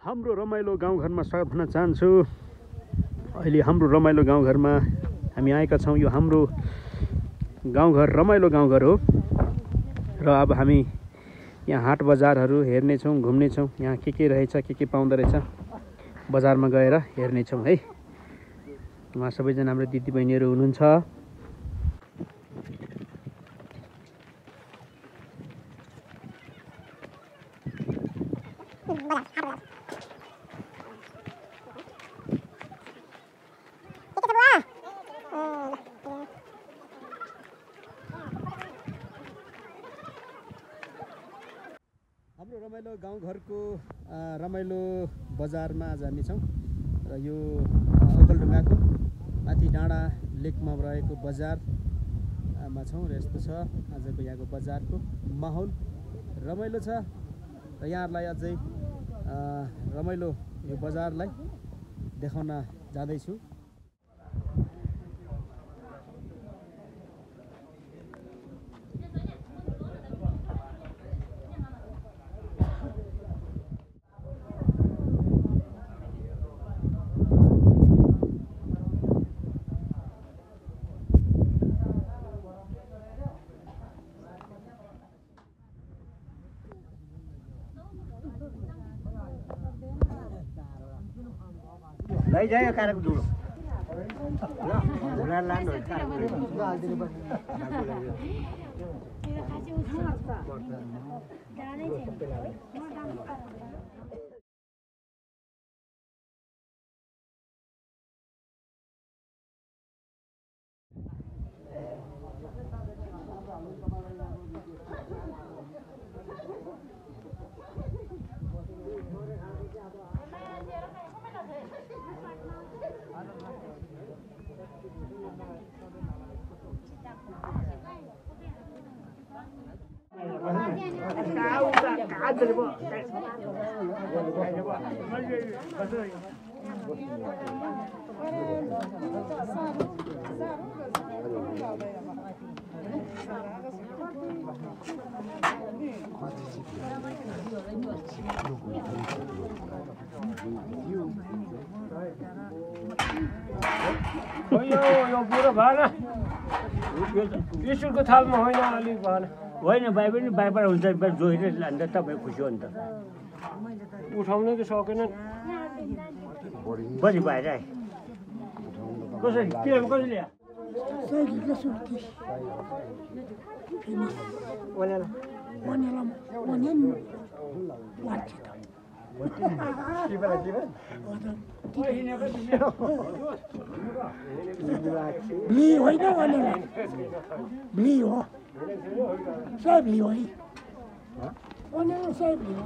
हाम्रो रमाइलो गाउँघरमा स्वागत भन्न चाहन्छु। अहिले हाम्रो रमाइलो गाउँघरमा हामी आएका छौँ। यो हाम्रो गाउँघर रमाइलो गाउँघर हो र अब हामी यहाँ हाट बजारहरू हेर्नेछौँ, घुम्नेछौँ। यहाँ के रहेछ, के पाउँदो रहेछ बजारमा गएर हेर्नेछौँ है। उहाँ सबैजना हाम्रो दिदीबहिनीहरू हुनुहुन्छ। हाम्रो रमाइलो गाउँघरको रमाइलो बजारमा आज हामी छौँ र यो ओखलढुङ्गाको माथि डाँडा लेकमा रहेको बजारमा छौँ र यस्तो छ आजको यहाँको बजारको माहौल। रमाइलो छ र यहाँहरूलाई अझै रमाइलो यो बजारलाई देखाउन जाँदैछु। Lấy giấy cái nó đủ. Lan rồi cái. यो बुढो भएन स्कुलको थालमा होइन अलिक भएन होइन भाइ पनि बाइबाट हुन्छ जोइले लान्छ तपाईँ खुसी हो नि त उठाउनै त सकेनन् बढी बाहिर आए कसरी किनभने कसरी Beli होइन भनेर beli हो saya beli हो भनेर saya beli हो